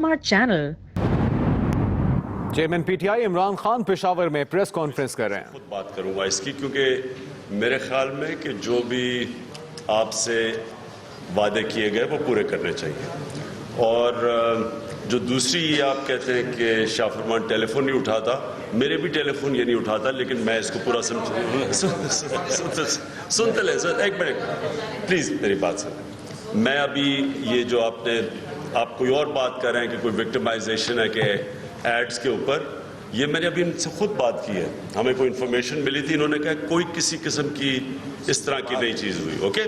Smart Channel. Chairman P T I Imran Khan Peshawar میں press conference کر رہے ہیں. خود بات کروں گا اس کی، کیونکہ میرے خیال میں کہ جو بھی آپ سے وعدے کیے گئے وہ پورے کرنے چاہیے. اور جو دوسری یہ آپ کہتے ہیں کہ شاہ فرمان ٹیلی فون نہیں اٹھاتا، میرے بھی ٹیلی فون یہ نہیں اٹھاتا، لیکن میں اس کو پورا سنتے لیں. ایک منٹ پلیز میری بات سنیں. میں ابھی یہ جو آپ کوئی اور بات کر رہے ہیں کہ کوئی وکٹمائزیشن ہے کہ ایڈز کے اوپر، یہ میں نے ابھی ان سے خود بات کی ہے. ہمیں کوئی انفارمیشن ملی تھی، انہوں نے کہا کوئی کسی قسم کی اس طرح کی نئی چیز ہوئی. اوکے،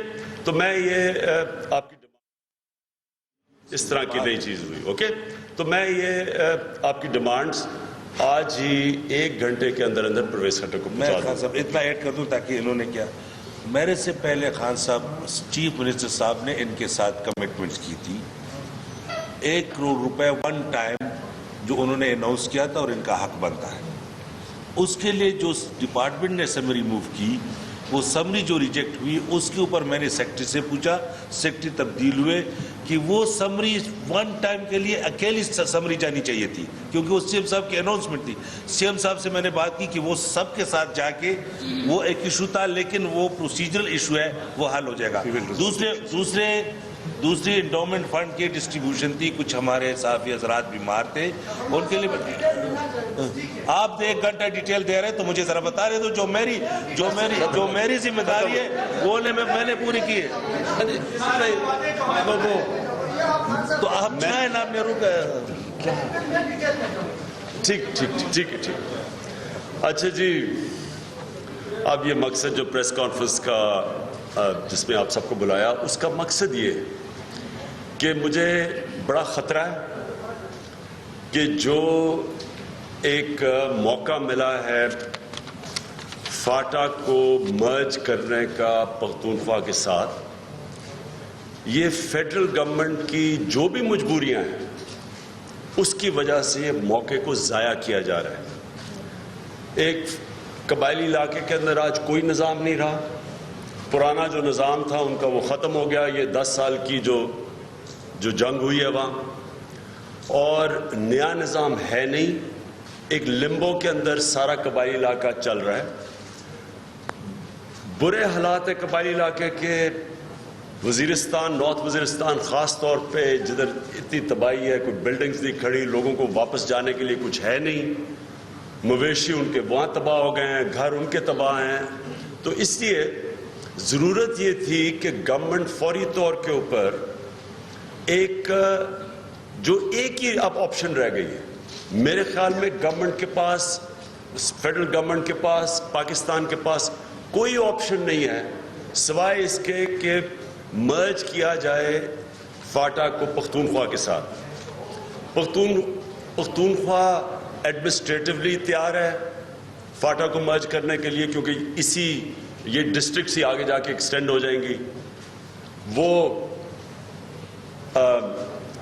تو میں یہ آپ کی اس طرح کی نئی چیز ہوئی. اوکے، تو میں یہ آپ کی ڈیمانڈز آج ہی 1 گھنٹے کے اندر اندر پرویز کھٹر کو پہنچا دوں. خان صاحب اتنا ایڈ کر دوں تاکہ انہوں نے کیا، میرے سے پہلے خان صاحب چیف منسٹر صاحب نے ان کے ساتھ کمٹمنٹس کی تھی. 1 کروڑ روپے ون ٹائم جو انہوں نے اناؤنس کیا تھا اور ان کا حق بنتا ہے. اس کے لیے جو ڈپارٹمنٹ نے سمری موو کی، وہ سمری جو ریجیکٹ ہوئی، اس کے اوپر میں نے سیکرٹری سے پوچھا، سیکرٹری تبدیل ہوئے کہ وہ سمری ون ٹائم کے لیے اکیلی سمری جانی چاہیے تھی، کیونکہ وہ سی ایم صاحب کی اناؤنسمنٹ تھی. سی ایم صاحب سے میں نے بات کی کہ وہ سب کے ساتھ جا کے وہ ایک ایشو تھا، لیکن وہ پروسیجرل ایشو ہے، وہ حل ہو جائے گا. دوسری انڈومنٹ فنڈ کی ڈسٹریبیوشن تھی. کچھ ہمارے صحافی حضرات بیمار تھے، ان کے لیے آپ 1 گھنٹہ ڈیٹیل دے رہے ہیں، تو مجھے ذرا بتا رہے تو جو میری ذمہ داری ہے وہ میں نے پوری کی ہے. تو آپ چاہیں نا میں ٹھیک. اچھا جی، اب یہ مقصد جو پریس کانفرنس کا جس میں آپ سب کو بلایا، اس کا مقصد یہ کہ مجھے بڑا خطرہ ہے کہ جو ایک موقع ملا ہے فاٹا کو مرج کرنے کا پختونخوا کے ساتھ، یہ فیڈرل گورنمنٹ کی جو بھی مجبوریاں ہیں اس کی وجہ سے یہ موقع کو ضائع کیا جا رہا ہے. ایک قبائلی علاقے کے اندر آج کوئی نظام نہیں رہا. پرانا جو نظام تھا ان کا وہ ختم ہو گیا. یہ 10 سال کی جو جنگ ہوئی ہے وہاں، اور نیا نظام ہے نہیں. ایک لمبو کے اندر سارا قبائلی علاقہ چل رہا ہے. برے حالات ہے قبائلی علاقے کے. وزیرستان، نارتھ وزیرستان خاص طور پہ، جدھر اتنی تباہی ہے، کوئی بلڈنگز نہیں کھڑی، لوگوں کو واپس جانے کے لیے کچھ ہے نہیں، مویشی ان کے وہاں تباہ ہو گئے ہیں، گھر ان کے تباہ ہیں. تو اس لیے ضرورت یہ تھی کہ گورنمنٹ فوری طور کے اوپر ایک ہی اب آپشن رہ گئی ہے. میرے خیال میں گورنمنٹ کے پاس، فیڈرل گورنمنٹ کے پاس، پاکستان کے پاس کوئی آپشن نہیں ہے سوائے اس کے کہ مرج کیا جائے فاٹا کو پختونخوا کے ساتھ. پختونخوا ایڈمنسٹریٹولی تیار ہے فاٹا کو مرج کرنے کے لیے، کیونکہ یہ ڈسٹرکٹس ہی آگے جا کے ایکسٹینڈ ہو جائیں گی. وہ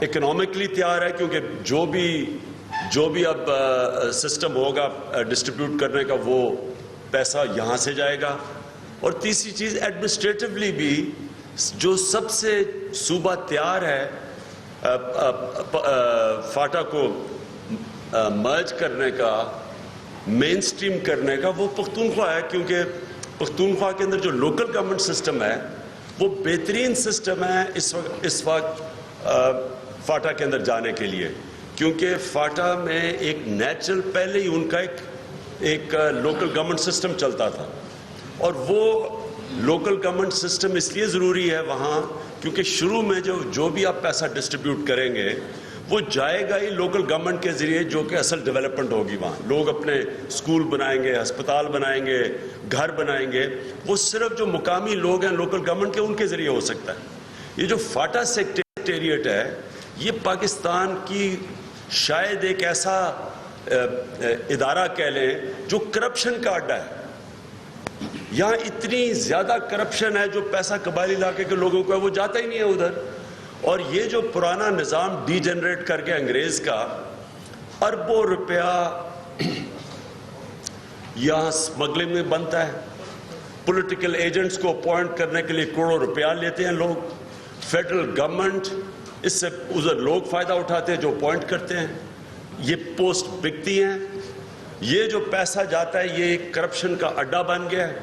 اکنامکلی تیار ہے، کیونکہ جو بھی اب سسٹم ہوگا ڈسٹریبیوٹ کرنے کا، وہ پیسہ یہاں سے جائے گا. اور تیسری چیز، ایڈمنسٹریٹولی بھی جو سب سے صوبہ تیار ہے فاٹا کو مرج کرنے کا، مین سٹریم کرنے کا، وہ پختونخوا ہے. کیونکہ پختونخوا کے اندر جو لوکل گورنمنٹ سسٹم ہے وہ بہترین سسٹم ہے اس وقت فاٹا کے اندر جانے کے لیے. کیونکہ فاٹا میں ایک نیچرل، پہلے ہی ان کا ایک لوکل گورنمنٹ سسٹم چلتا تھا. اور وہ لوکل گورنمنٹ سسٹم اس لیے ضروری ہے وہاں کیونکہ شروع میں جو بھی آپ پیسہ ڈسٹریبیوٹ کریں گے وہ جائے گا ہی لوکل گورنمنٹ کے ذریعے، جو کہ اصل ڈیولپمنٹ ہوگی. وہاں لوگ اپنے اسکول بنائیں گے، ہسپتال بنائیں گے، گھر بنائیں گے. وہ صرف جو مقامی لوگ ہیں لوکل گورنمنٹ کے، ان کے ذریعے ہو سکتا ہے. یہ جو فاٹا سیکریٹریٹ ہے، یہ پاکستان کی شاید ایک ایسا ادارہ کہہ لیں جو کرپشن کا اڈا ہے. یہاں اتنی زیادہ کرپشن ہے، جو پیسہ قبائلی علاقے کے لوگوں کو ہے وہ جاتا ہی نہیں ہے ادھر. اور یہ جو پرانا نظام ڈی جنریٹ کر کے انگریز کا، اربوں روپیہ یہاں اسمگلنگ میں بنتا ہے. پولیٹیکل ایجنٹس کو اپوائنٹ کرنے کے لیے کروڑوں روپیہ لیتے ہیں لوگ. فیڈرل گورنمنٹ اس سے ادھر لوگ فائدہ اٹھاتے ہیں جو اپوائنٹ کرتے ہیں, یہ پوسٹ بکتی ہیں, یہ جو پیسہ جاتا ہے یہ ایک کرپشن کا اڈا بن گیا ہے.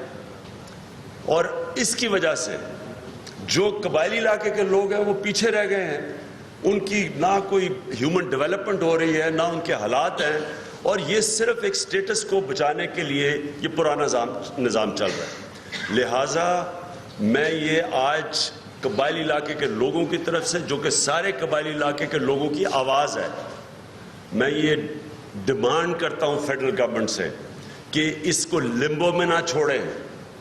اور اس کی وجہ سے جو قبائلی علاقے کے لوگ ہیں وہ پیچھے رہ گئے ہیں, ان کی نہ کوئی ہیومن ڈیولپمنٹ ہو رہی ہے, نہ ان کے حالات ہیں, اور یہ صرف ایک سٹیٹس کو بچانے کے لیے یہ پرانا نظام چل رہا ہے. لہٰذا میں یہ آج قبائلی علاقے کے لوگوں کی طرف سے, جو کہ سارے قبائلی علاقے کے لوگوں کی آواز ہے, میں یہ ڈیمانڈ کرتا ہوں فیڈرل گورنمنٹ سے کہ اس کو لمبو میں نہ چھوڑیں.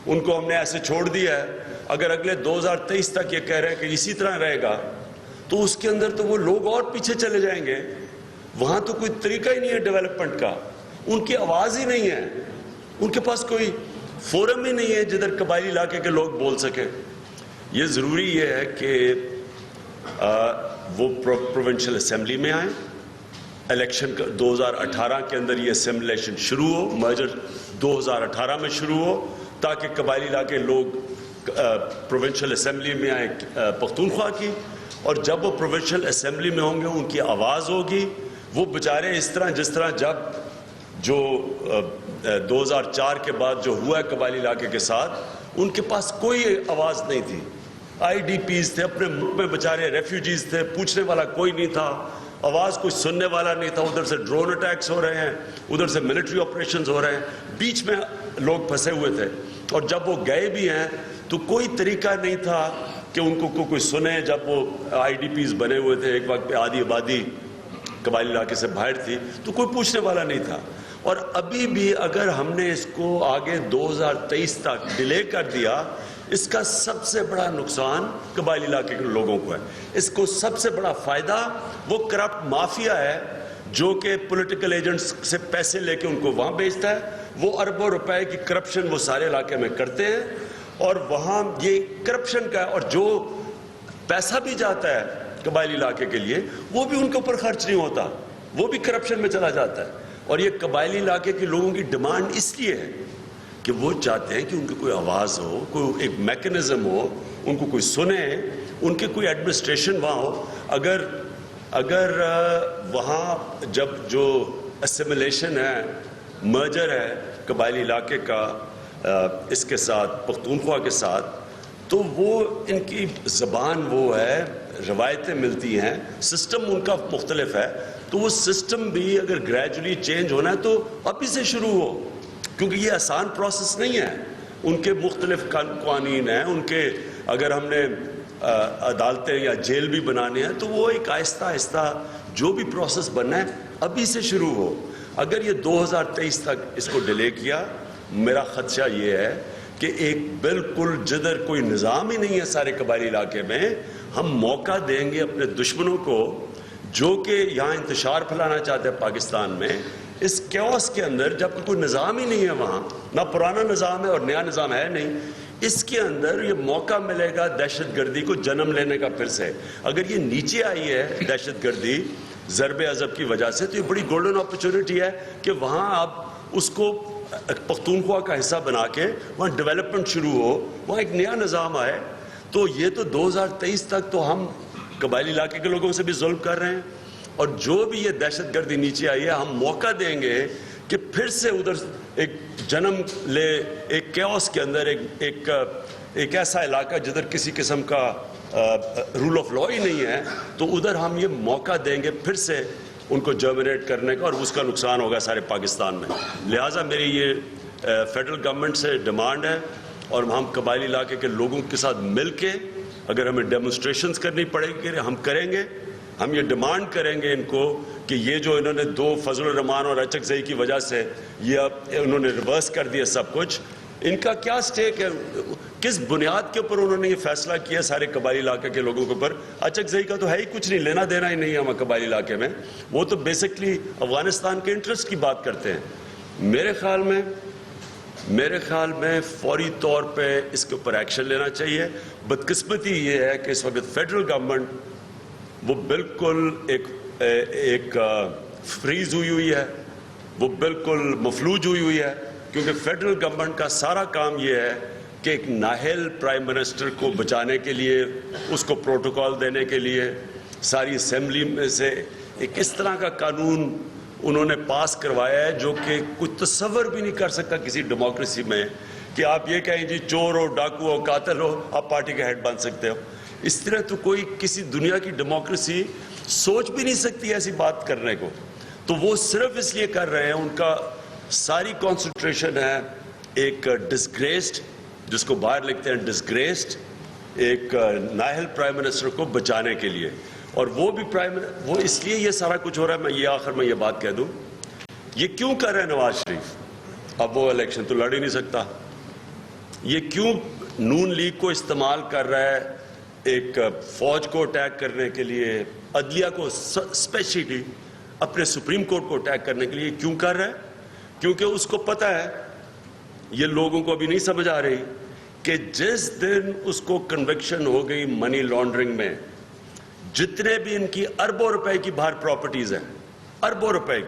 ان کو ہم نے ایسے چھوڑ دیا ہے, اگر اگلے 2023 تک یہ کہہ رہے ہیں کہ اسی طرح رہے گا تو اس کے اندر تو وہ لوگ اور پیچھے چلے جائیں گے. وہاں تو کوئی طریقہ ہی نہیں ہے ڈیولپمنٹ کا, ان کی آواز ہی نہیں ہے, ان کے پاس کوئی فورم ہی نہیں ہے جدھر قبائلی علاقے کے لوگ بول سکیں. یہ ضروری یہ ہے کہ وہ پروونشل اسمبلی میں آئیں, الیکشن 2018 کے اندر یہ اسمبلیشن شروع ہو, مرجر 2018 میں شروع ہو, تاکہ قبائلی علاقے لوگ پروونشل اسمبلی میں آئیں پختونخوا کی, اور جب وہ پروونشل اسمبلی میں ہوں گے ان کی آواز ہوگی. وہ بیچارے اس طرح جس طرح جب جو 2004 کے بعد جو ہوا ہے قبائلی علاقے کے ساتھ, ان کے پاس کوئی آواز نہیں تھی. آئی ڈی پیز تھے, اپنے ملک میں بیچارے ریفیوجیز تھے, پوچھنے والا کوئی نہیں تھا, آواز کوئی سننے والا نہیں تھا. ادھر سے ڈرون اٹیکس ہو رہے ہیں, ادھر سے ملٹری آپریشنز ہو رہے ہیں, بیچ میں لوگ پھنسے ہوئے تھے. اور جب وہ گئے بھی ہیں تو کوئی طریقہ نہیں تھا کہ ان کو کوئی سنے. جب وہ آئی ڈی پیز بنے ہوئے تھے, ایک وقت پہ آدھی آبادی قبائلی علاقے سے باہر تھی, تو کوئی پوچھنے والا نہیں تھا. اور ابھی بھی اگر ہم نے اس کو آگے 2023 تک ڈیلے کر دیا, اس کا سب سے بڑا نقصان قبائلی علاقے کے لوگوں کو ہے. اس کو سب سے بڑا فائدہ وہ کرپٹ مافیا ہے جو کہ پولیٹیکل ایجنٹس سے پیسے لے کے ان کو وہاں بیچتا ہے. وہ اربوں روپے کی کرپشن وہ سارے علاقے میں کرتے ہیں, اور وہاں یہ کرپشن کا ہے. اور جو پیسہ بھی جاتا ہے قبائلی علاقے کے لیے وہ بھی ان کے اوپر خرچ نہیں ہوتا, وہ بھی کرپشن میں چلا جاتا ہے. اور یہ قبائلی علاقے کے لوگوں کی ڈیمانڈ اس لیے ہے کہ وہ چاہتے ہیں کہ ان کی کوئی آواز ہو, کوئی ایک میکنزم ہو, ان کو کوئی سنے, ان کے کوئی ایڈمنسٹریشن وہاں ہو. اگر وہااں جب جو اسیمیلیشن ہے, مرجر ہے قبائلی علاقے کا اس کے ساتھ پختونخوا کے ساتھ, تو وہ ان کی زبان وہ ہے, روایتیں ملتی ہیں, سسٹم ان کا مختلف ہے. تو وہ سسٹم بھی اگر گریجولی چینج ہونا ہے تو ابھی سے شروع ہو, کیونکہ یہ آسان پروسیس نہیں ہے. ان کے مختلف قوانین ہیں, ان کے اگر ہم نے عدالتیں یا جیل بھی بنانے ہیں تو وہ ایک آہستہ آہستہ جو بھی پروسیس بننا ہے ابھی سے شروع ہو. اگر یہ 2023 تک اس کو ڈیلے کیا, میرا خدشہ یہ ہے کہ ایک بالکل جدھر کوئی نظام ہی نہیں ہے سارے قبائلی علاقے میں, ہم موقع دیں گے اپنے دشمنوں کو جو کہ یہاں انتشار پھیلانا چاہتے ہیں پاکستان میں. اس کیوس کے اندر جب کوئی نظام ہی نہیں ہے وہاں, نہ پرانا نظام ہے اور نیا نظام ہے نہیں, اس کے اندر یہ موقع ملے گا دہشت گردی کو جنم لینے کا پھر سے. اگر یہ نیچے آئی ہے دہشت گردی ضرب عضب کی وجہ سے, تو یہ بڑی گولڈن اپرچونٹی ہے کہ وہاں اب اس کو پختونخوا کا حصہ بنا کے وہاں ڈیولپمنٹ شروع ہو, وہاں ایک نیا نظام آئے. تو یہ تو 2023 تک تو ہم قبائلی علاقے کے لوگوں سے بھی ظلم کر رہے ہیں, اور جو بھی یہ دہشت گردی نیچے آئی ہے ہم موقع دیں گے کہ پھر سے ادھر ایک جنم لے, ایک کیوس کے اندر ایک ایسا علاقہ جدھر کسی قسم کا رول آف لا ہی نہیں ہے, تو ادھر ہم یہ موقع دیں گے پھر سے ان کو جرمنیٹ کرنے کا, اور اس کا نقصان ہوگا سارے پاکستان میں. لہٰذا میری یہ فیڈرل گورنمنٹ سے ڈیمانڈ ہے, اور ہم قبائلی علاقے کے لوگوں کے ساتھ مل کے اگر ہمیں ڈیمونسٹریشنز کرنی پڑے گی ہم کریں گے. ہم یہ ڈیمانڈ کریں گے ان کو کہ یہ جو انہوں نے 2 فضل الرحمان اور اچکزئی کی وجہ سے یہ اب انہوں نے ریورس کر دیا سب کچھ, ان کا کیا سٹیک ہے, کس بنیاد کے اوپر انہوں نے یہ فیصلہ کیا سارے قبائلی علاقے کے لوگوں کے اوپر. اچکزئی کا تو ہے ہی کچھ نہیں, لینا دینا ہی نہیں ہے ہمیں قبائلی علاقے میں, وہ تو بیسکلی افغانستان کے انٹرسٹ کی بات کرتے ہیں. میرے خیال میں فوری طور پہ اس کے اوپر ایکشن لینا چاہیے. بدقسمتی یہ ہے کہ اس وقت فیڈرل گورنمنٹ وہ بالکل ایک فریز ہوئی ہے, وہ بالکل مفلوج ہوئی ہے, کیونکہ فیڈرل گورنمنٹ کا سارا کام یہ ہے کہ ایک نااہل پرائم منسٹر کو بچانے کے لیے, اس کو پروٹوکول دینے کے لیے, ساری اسمبلی میں سے ایک اس طرح کا قانون انہوں نے پاس کروایا ہے جو کہ کوئی تصور بھی نہیں کر سکتا کسی ڈیموکریسی میں کہ آپ یہ کہیں جی چور ہو, ڈاکو ہو, قاتل ہو, آپ پارٹی کا ہیڈ بن سکتے ہو. اس طرح تو کوئی کسی دنیا کی ڈیموکریسی سوچ بھی نہیں سکتی ایسی بات کرنے کو. تو وہ صرف اس لیے کر رہے ہیں, ان کا ساری کانسنٹریشن ہے ایک ڈسگریسڈ, جس کو باہر لکھتے ہیں ڈسگریسڈ, ایک نااہل پرائم منسٹر کو بچانے کے لیے. اور وہ بھی وہ اس لیے یہ سارا کچھ ہو رہا ہے. میں یہ آخر میں یہ بات کہہ دوں, یہ کیوں کر رہے ہیں نواز شریف؟ اب وہ الیکشن تو لڑ ہی نہیں سکتا. یہ کیوں نون لیگ کو استعمال کر رہا ہے ایک فوج کو اٹیک کرنے کے لیے, عدلیہ کو اسپیشلی اپنے سپریم کورٹ کو اٹیک کرنے کے لیے کیوں کر رہا ہے؟ کیونکہ اس کو پتہ ہے, یہ لوگوں کو ابھی نہیں سمجھ آ رہی, کہ جس دن اس کو کنوکشن ہو گئی منی لانڈرنگ میں, جتنے بھی ان کی اربوں روپے کی باہر پراپرٹیز ہیں, اربوں روپے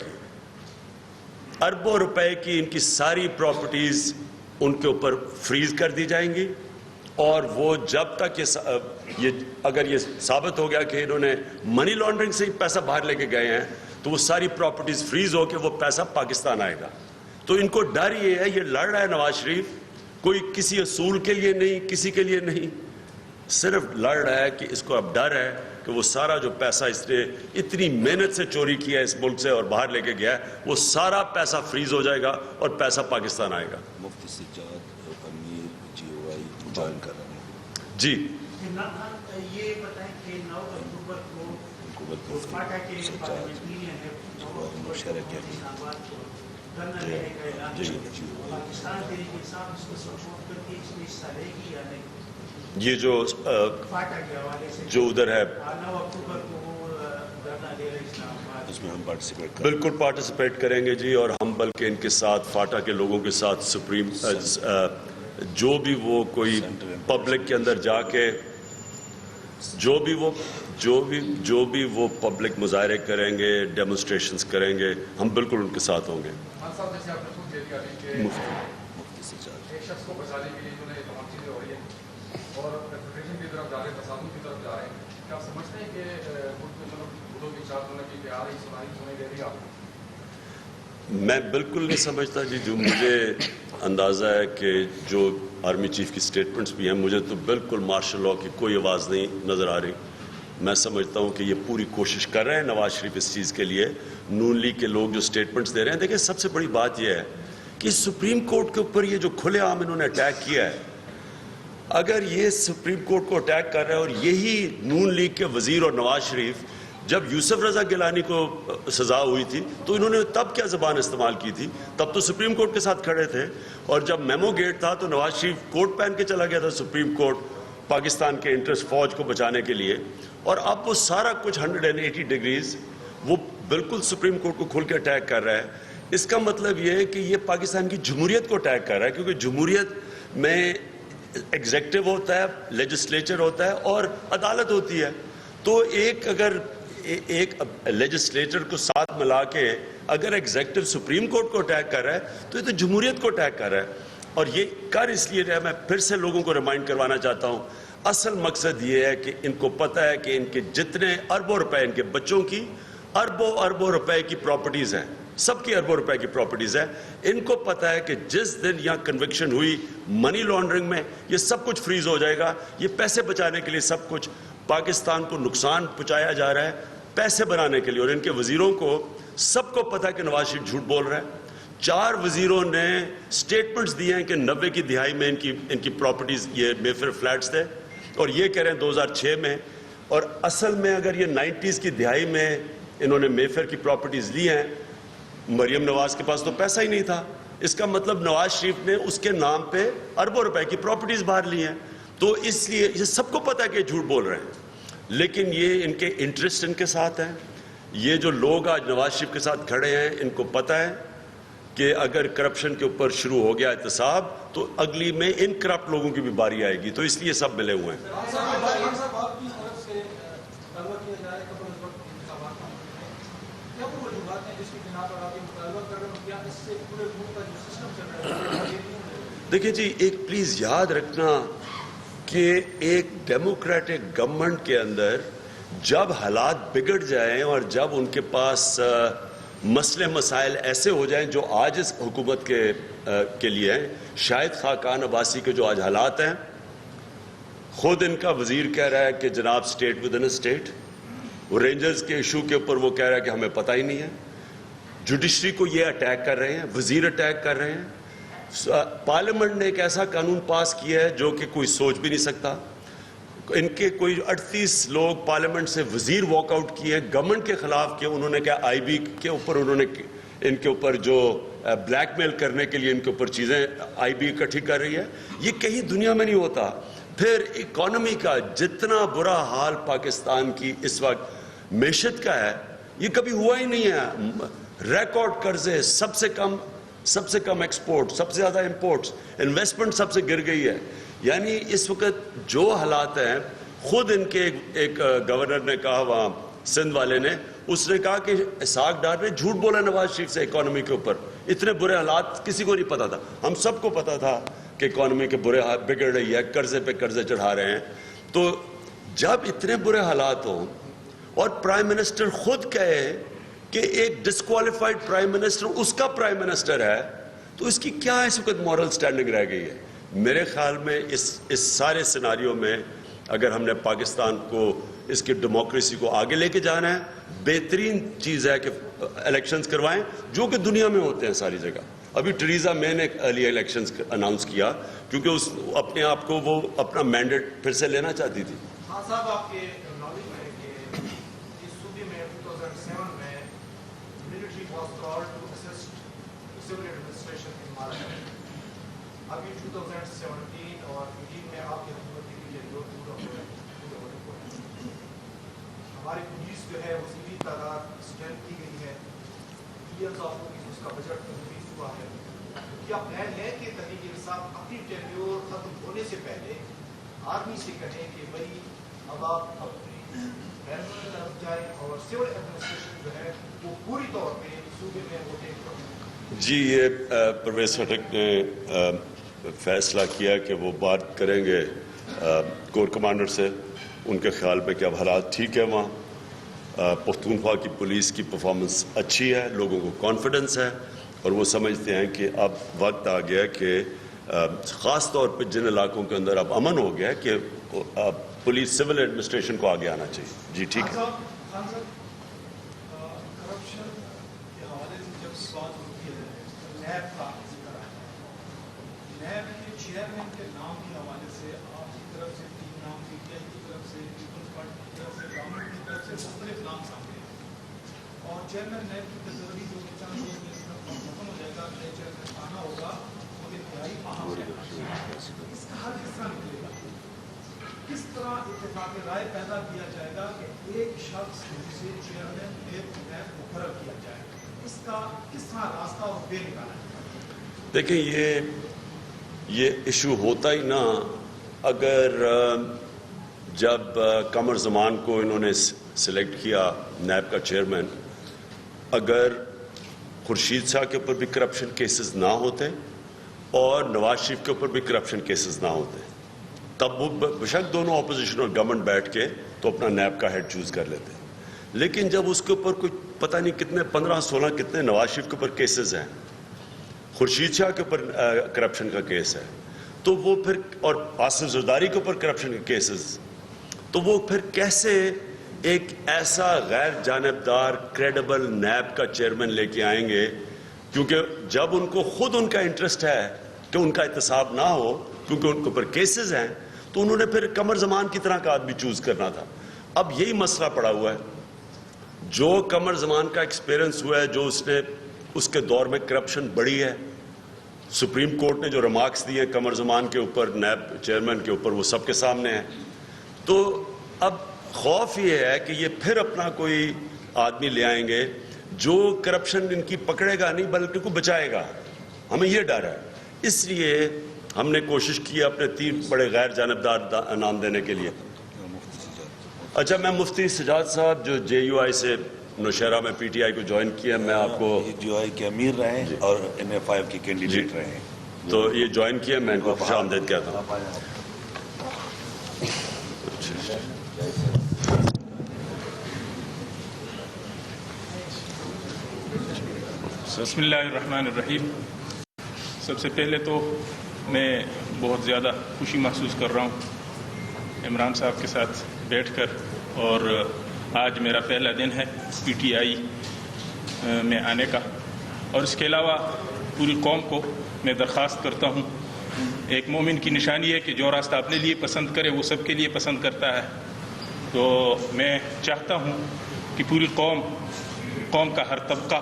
کی ان کی ساری پراپرٹیز ان کے اوپر فریز کر دی جائیں گی. اور وہ جب تک اگر یہ ثابت ہو گیا کہ انہوں نے منی لانڈرنگ سے ہی پیسہ باہر لے کے گئے ہیں, تو وہ ساری پراپرٹیز فریز ہو کے وہ پیسہ پاکستان آئے گا. تو ان کو ڈر یہ ہے, یہ لڑ رہا ہے نواز شریف, کوئی کسی اصول کے لیے نہیں, کسی کے لیے نہیں, صرف لڑ رہا ہے کہ اس کو اب ڈر ہے کہ وہ سارا جو پیسہ اس نے اتنی محنت سے چوری کیا ہے اس ملک سے اور باہر لے کے گیا ہے, وہ سارا پیسہ فریز ہو جائے گا اور پیسہ پاکستان آئے گا. مفتی سجاد امیر GOI جوائن کر رہے ہیں. جی یہ بتائیں کہ 9 اکتوبر کو فاٹا کے مشورہ کیا پاکستان تحریک انصاف اس کو سپورٹ کرتی ہے, اس میں حصہ لے گی یا نہیں؟ یہ جو فاٹا کے حوالے سے جو ادھر ہے 9 اکتوبر کو وہ دھرنا دے رہے اسلام آباد, اس میں ہم پارٹیسپیٹ کریں. بالکل پارٹیسپیٹ کریں گے جی. اور ہم بلکہ ان کے ساتھ, فاٹا کے لوگوں کے ساتھ سپریم جو بھی وہ کوئی پبلک کے اندر جا کے جو بھی وہ پبلک مظاہرے کریں گے, ڈیمونسٹریشنز کریں گے, ہم بالکل ان کے ساتھ ہوں گے. مفتی سجاد ایک شخص کو بچانے کے لیے جو ہے تمام چیزیں ہو رہی ہیں اور ریپوٹیشن کی طرف جا رہے ہیں, تصادم کی طرف جا رہے ہیں, کیا آپ سمجھتے ہیں کہ خودوں کی چاہت ہونے کی آ رہی سنائی دے رہی آپ کو؟ میں بالکل نہیں سمجھتا جی. جو مجھے اندازہ ہے کہ جو آرمی چیف کی سٹیٹمنٹس بھی ہیں, مجھے تو بالکل مارشل لاء کی کوئی آواز نہیں نظر آ رہی. میں سمجھتا ہوں کہ یہ پوری کوشش کر رہے ہیں نواز شریف اس چیز کے لیے. نون لیگ کے لوگ جو سٹیٹمنٹس دے رہے ہیں, دیکھیں سب سے بڑی بات یہ ہے کہ سپریم کورٹ کے اوپر یہ جو کھلے عام انہوں نے اٹیک کیا ہے, اگر یہ سپریم کورٹ کو اٹیک کر رہے ہیں, اور یہی نون لیگ کے وزیر اور نواز شریف جب یوسف رضا گیلانی کو سزا ہوئی تھی تو انہوں نے تب کیا زبان استعمال کی تھی؟ تب تو سپریم کورٹ کے ساتھ کھڑے تھے. اور جب میمو گیٹ تھا تو نواز شریف کوٹ پہن کے چلا گیا تھا سپریم کورٹ پاکستان کے انٹرسٹ فوج کو بچانے کے لیے. اور اب وہ سارا کچھ 180 ڈگریز وہ بالکل سپریم کورٹ کو کھل کے اٹیک کر رہا ہے. اس کا مطلب یہ ہے کہ یہ پاکستان کی جمہوریت کو اٹیک کر رہا ہے, کیونکہ جمہوریت میں ایگزیکٹو ہوتا ہے, لیجسلیچر ہوتا ہے اور عدالت ہوتی ہے. تو ایک لیجسلیچر کو ساتھ ملا کے اگر ایگزیکٹو سپریم کورٹ کو اٹیک کر رہا ہے تو یہ تو جمہوریت کو اٹیک کر رہا ہے. اور یہ کر اس لیے رہا, میں پھر سے لوگوں کو ریمائنڈ کروانا چاہتا ہوں, اصل مقصد یہ ہے کہ ان کو پتہ ہے کہ ان کے جتنے اربوں روپے, ان کے بچوں کی اربوں روپے کی پراپرٹیز ہیں, سب کی اربوں روپے کی پراپرٹیز ہیں, ان کو پتہ ہے کہ جس دن یہاں کنوکشن ہوئی منی لانڈرنگ میں, یہ سب کچھ فریز ہو جائے گا. یہ پیسے بچانے کے لیے سب کچھ پاکستان کو نقصان پہنچایا جا رہا ہے پیسے بنانے کے لیے. اور ان کے وزیروں کو سب کو پتہ ہے کہ نواز شریف جھوٹ بول رہا ہے. 4 وزیروں نے سٹیٹمنٹس دیے ہیں کہ 90 کی دہائی میں ان کی پراپرٹیز یہ میفر فلیٹس تھے, اور یہ کہہ رہے ہیں 2006 میں. اور اصل میں اگر یہ 90s کی دہائی میں انہوں نے میفر کی پراپرٹیز لی ہیں, مریم نواز کے پاس تو پیسہ ہی نہیں تھا. اس کا مطلب نواز شریف نے اس کے نام پہ اربوں روپے کی پراپرٹیز باہر لی ہیں. تو اس لیے یہ سب کو پتہ ہے کہ یہ جھوٹ بول رہے ہیں, لیکن یہ ان کے انٹرسٹ ان کے ساتھ ہیں. یہ جو لوگ آج نواز شریف کے ساتھ کھڑے ہیں, ان کو پتہ ہے کہ اگر کرپشن کے اوپر شروع ہو گیا احتساب تو اگلی میں ان کرپٹ لوگوں کی بھی باری آئے گی. تو اس لیے سب ملے ہوئے ہیں. دیکھیں جی, ایک پلیز یاد رکھنا کہ ایک ڈیموکریٹک گورنمنٹ کے اندر جب حالات بگڑ جائیں اور جب ان کے پاس مسئلے مسائل ایسے ہو جائیں جو آج اس حکومت کے لیے ہیں، شاہد خاقان عباسی کے جو آج حالات ہیں، خود ان کا وزیر کہہ رہا ہے کہ جناب state with in state, rangers کے ایشو کے اوپر وہ کہہ رہا ہے کہ ہمیں پتہ ہی نہیں ہے، جوڈیشری کو یہ اٹیک کر رہے ہیں، وزیر اٹیک کر رہے ہیں، پارلیمنٹ نے ایک ایسا قانون پاس کیا ہے جو کہ کوئی سوچ بھی نہیں سکتا، ان کے کوئی 38 لوگ پارلیمنٹ سے وزیر واک آؤٹ کیے گورنمنٹ کے خلاف کیا، انہوں نے کہا آئی بی کے اوپر انہوں نے ان کے اوپر جو بلیک میل کرنے کے لیے ان کے اوپر چیزیں آئی بی اکٹھی کر رہی ہے، یہ کہیں دنیا میں نہیں ہوتا۔ پھر اکانومی کا جتنا برا حال پاکستان کی اس وقت معیشت کا ہے یہ کبھی ہوا ہی نہیں ہے، ریکارڈ قرضے، سب سے کم ایکسپورٹ، سب سے زیادہ امپورٹس، انویسٹمنٹ سب سے گر گئی ہے۔ یعنی اس وقت جو حالات ہیں، خود ان کے ایک گورنر نے کہا وہاں سندھ والے نے، اس نے کہا کہ اسحاق ڈار نے جھوٹ بولا نواز شریف سے اکانومی کے اوپر، اتنے برے حالات کسی کو نہیں پتا تھا، ہم سب کو پتا تھا کہ اکانومی کے برے حالات بگڑ رہی ہے، قرضے پہ قرضے چڑھا رہے ہیں۔ تو جب اتنے برے حالات ہوں اور پرائم منسٹر خود کہے کہ ایک ڈسکوالیفائڈ پرائم منسٹر اس کا پرائم منسٹر ہے، تو اس کی کیا اس وقت مورل سٹینڈنگ رہ گئی ہے؟ میرے خیال میں اس سارے سیناریو میں اگر ہم نے پاکستان کو اس کی ڈیموکریسی کو آگے لے کے جانا ہے، بہترین چیز ہے کہ الیکشنز کروائیں جو کہ دنیا میں ہوتے ہیں ساری جگہ۔ ابھی ٹریزا مے نے ارلی الیکشنز اناؤنس کیا کیونکہ اس اپنے آپ کو وہ اپنا مینڈیٹ پھر سے لینا چاہتی تھی۔ ہاں صاحب، آپ کے نالج میں ہے کہ اس صوبے میں 2007 میں military was called to assist civil administration in Maharashtra. ابھی 2017 اور 18 میں آپ کی حکومت کے لیے جو پورا ہوا ہے، ہماری پولیس جو ہے اس کی تعداد اسٹرینتھ کی گئی ہے، اس کا بجٹ انکریز ہوا ہے۔ کیا پلان ہے کہ تحریک انصاف اپنی ٹینیور ختم ہونے سے پہلے آرمی سے کہیں کہ بھائی اب آپ اپنی فیملی کی طرف جائیں اور سول ایڈمنسٹریشن جو ہے وہ پوری طور پہ صوبے میں وہ ٹیک کریں؟ جی، یہ پرویز خٹک نے فیصلہ کیا کہ وہ بات کریں گے کور کمانڈر سے، ان کے خیال میں کہ اب حالات ٹھیک ہے وہاں، پختونخوا کی پولیس کی پرفارمنس اچھی ہے، لوگوں کو کانفیڈنس ہے اور وہ سمجھتے ہیں کہ اب وقت آ گیا کہ خاص طور پہ جن علاقوں کے اندر اب امن ہو گیا کہ پولیس سول ایڈمنسٹریشن کو آگے آنا چاہیے۔ جی ٹھیک ہے۔ کرپشن کے حوالے سے جب بات ہوتی ہے نیب کا ذکر آتا ہے، نیب کے چیئرمین کے نام کے حوالے سے آپ کی طرف سے 3 نام، پی ٹی آئی کی طرف سے، پیپلز پارٹی کی طرف سے، گورنمنٹ کی طرف سے مختلف نام سامنے ہیں، اور چیئرمین نیب کی تصویر جو کہ چند روز میں ختم ہو جائے گا، نئے چیئرمین آنا ہوگا، وہ انتہائی اہم ہے۔ اس کا حل کس طرح نکلے گا؟ کس طرح اتفاق رائے پیدا کیا جائے گا کہ ایک شخص جسے چیئرمین نیب مقرر کیا جائے؟ اس کا کس طرح راستہ اور وے نکالا جائے؟ دیکھیں، یہ ایشو ہوتا ہی نہ اگر جب قمر زمان کو انہوں نے سلیکٹ کیا نیب کا چیئرمین، اگر خورشید شاہ کے اوپر بھی کرپشن کیسز نہ ہوتے اور نواز شریف کے اوپر بھی کرپشن کیسز نہ ہوتے، تب وہ بشک دونوں اپوزیشن اور گورنمنٹ بیٹھ کے تو اپنا نیب کا ہیڈ چوز کر لیتے۔ لیکن جب اس کے اوپر کوئی پتہ نہیں کتنے 15-16 کتنے نواز شریف کے اوپر کیسز ہیں، خورشید شاہ کے اوپر کرپشن کا کیس ہے، تو وہ پھر اور آصف زرداری کے اوپر کرپشن کے کیسز، تو وہ پھر کیسے ایک ایسا غیر جانبدار کریڈیبل نیب کا چیئرمین لے کے آئیں گے؟ کیونکہ جب ان کو خود ان کا انٹرسٹ ہے کہ ان کا احتساب نہ ہو کیونکہ ان کے اوپر کیسز ہیں، تو انہوں نے پھر قمر زمان کی طرح کا آدمی چوز کرنا تھا۔ اب یہی مسئلہ پڑا ہوا ہے، جو قمر زمان کا ایکسپیرنس ہوا ہے، جو اس کے دور میں کرپشن بڑھی ہے، سپریم کورٹ نے جو ریمارکس دیے قمر زمان کے اوپر، نیب چیئرمین کے اوپر، وہ سب کے سامنے ہیں۔ تو اب خوف یہ ہے کہ یہ پھر اپنا کوئی آدمی لے آئیں گے جو کرپشن ان کی پکڑے گا نہیں بلکہ کو بچائے گا، ہمیں یہ ڈر ہے۔ اس لیے ہم نے کوشش کی اپنے 3 بڑے غیر جانبدار نام دینے کے لیے۔ اچھا، میں مفتی سجاد صاحب جو JUI سے نوشہرہ میں PTI کو جوائن کیا، میں آپ کو JUI کے امیر رہے اور NF5 کے کینڈیڈیٹ رہے، تو یہ جوائن کیا، میں ان کو خوش آمدید کہتا ہوں۔ بسم اللہ الرحمن الرحیم. سب سے پہلے تو میں بہت زیادہ خوشی محسوس کر رہا ہوں عمران صاحب کے ساتھ بیٹھ کر, اور آج میرا پہلا دن ہے پی ٹی آئی میں آنے کا, اور اس کے علاوہ پوری قوم کو میں درخواست کرتا ہوں, ایک مومن کی نشانی ہے کہ جو راستہ اپنے لیے پسند کرے وہ سب کے لیے پسند کرتا ہے. تو میں چاہتا ہوں کہ پوری قوم کا ہر طبقہ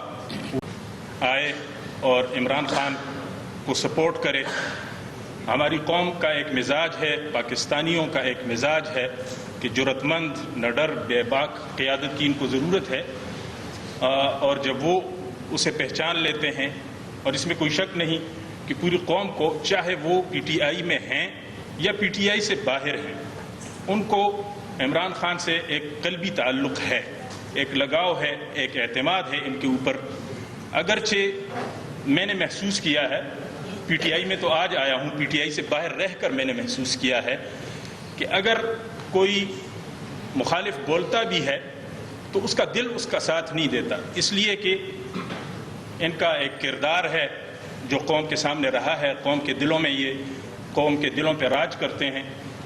آئے اور عمران خان کو سپورٹ کرے. ہماری قوم کا ایک مزاج ہے, پاکستانیوں کا ایک مزاج ہے کہ جرأت مند, نڈر, بے باک قیادت کی ان کو ضرورت ہے, اور جب وہ اسے پہچان لیتے ہیں, اور اس میں کوئی شک نہیں کہ پوری قوم کو, چاہے وہ پی ٹی آئی میں ہیں یا پی ٹی آئی سے باہر ہیں, ان کو عمران خان سے ایک قلبی تعلق ہے, ایک لگاؤ ہے, ایک اعتماد ہے ان کے اوپر. اگرچہ میں نے محسوس کیا ہے, پی ٹی آئی میں تو آج آیا ہوں, پی ٹی آئی سے باہر رہ کر میں نے محسوس کیا ہے کہ اگر کوئی مخالف بولتا بھی ہے تو اس کا دل اس کا ساتھ نہیں دیتا, اس لیے کہ ان کا ایک کردار ہے جو قوم کے سامنے رہا ہے, قوم کے دلوں میں یہ قوم کے دلوں پہ راج کرتے ہیں.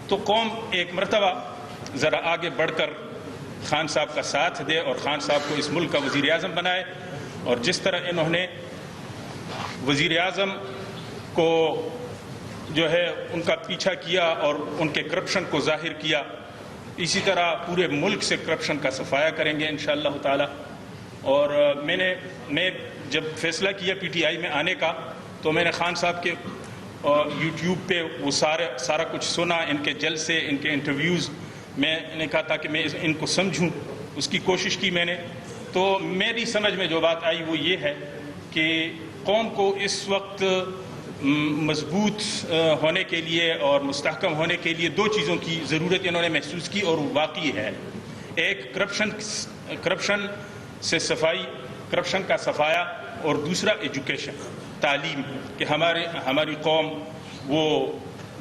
تو قوم ایک مرتبہ ذرا آگے بڑھ کر خان صاحب کا ساتھ دے اور خان صاحب کو اس ملک کا وزیر اعظم بنائے, اور جس طرح انہوں نے وزیر اعظم کو جو ہے ان کا پیچھا کیا اور ان کے کرپشن کو ظاہر کیا, اسی طرح پورے ملک سے کرپشن کا صفایا کریں گے انشاءاللہ تعالی. اور میں جب فیصلہ کیا پی ٹی آئی میں آنے کا تو میں نے خان صاحب کے یوٹیوب پہ وہ سارا کچھ سنا, ان کے جلسے, ان کے انٹرویوز, میں نے کہا تھا کہ میں ان کو سمجھوں, اس کی کوشش کی میں نے. تو میری سمجھ میں جو بات آئی وہ یہ ہے کہ قوم کو اس وقت مضبوط ہونے کے لیے اور مستحکم ہونے کے لیے دو چیزوں کی ضرورت انہوں نے محسوس کی, اور وہ واقعی ہے. ایک کرپشن سے صفائی, کرپشن کا صفایا, اور دوسرا ایجوکیشن, تعلیم, کہ ہماری قوم وہ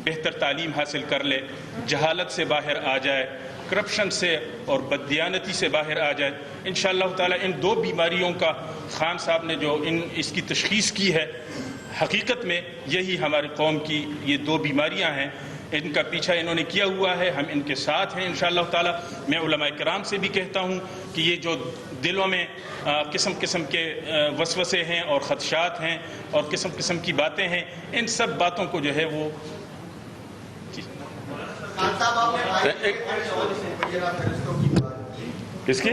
بہتر تعلیم حاصل کر لے, جہالت سے باہر آ جائے, کرپشن سے اور بددیانتی سے باہر آ جائے. انشاءاللہ تعالی ان دو بیماریوں کا خان صاحب نے جو اس کی تشخیص کی ہے, حقیقت میں یہی ہماری قوم کی یہ دو بیماریاں ہیں, ان کا پیچھا انہوں نے کیا ہوا ہے, ہم ان کے ساتھ ہیں انشاءاللہ تعالی. میں علماء کرام سے بھی کہتا ہوں کہ یہ جو دلوں میں قسم قسم کے وسوسے ہیں اور خدشات ہیں اور قسم قسم کی باتیں ہیں, ان سب باتوں کو جو ہے وہ کس کی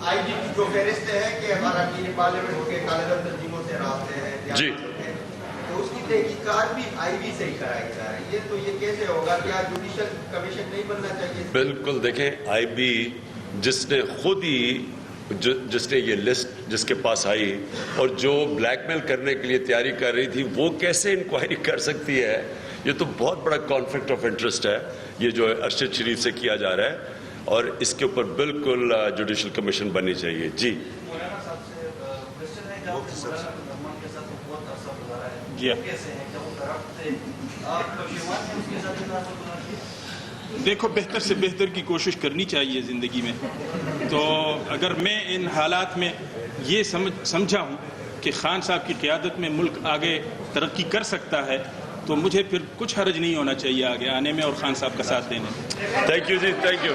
آئی ڈی جو فہرست ہے کہ ہمارا پارلیمنٹ کے کالر تنظیموں سے رابطے ہیں جی, تو اس کی تحقیقات بھی آئی بی سے ہی کرائی جا رہی ہے, تو یہ کیسے ہوگا؟ کیا جوڈیشل کمیشن نہیں بننا چاہیے؟ بالکل. دیکھیں, آئی بی جس نے خود ہی جس نے یہ لسٹ جس کے پاس آئی اور جو بلیک میل کرنے کے لیے تیاری کر رہی تھی, وہ کیسے انکوائری کر سکتی ہے؟ یہ تو بہت بڑا کانفلکٹ آف انٹرسٹ ہے یہ جو ارشد شریف سے کیا جا رہا ہے, اور اس کے اوپر بالکل جوڈیشل کمیشن بننی چاہیے. جی دیکھو, بہتر سے بہتر کی کوشش کرنی چاہیے زندگی میں. تو اگر میں ان حالات میں یہ سمجھا ہوں کہ خان صاحب کی قیادت میں ملک آگے ترقی کر سکتا ہے, تو مجھے پھر کچھ حرج نہیں ہونا چاہیے آگے آنے میں اور خان صاحب کا ساتھ دینے میں. Thank you ji, thank you.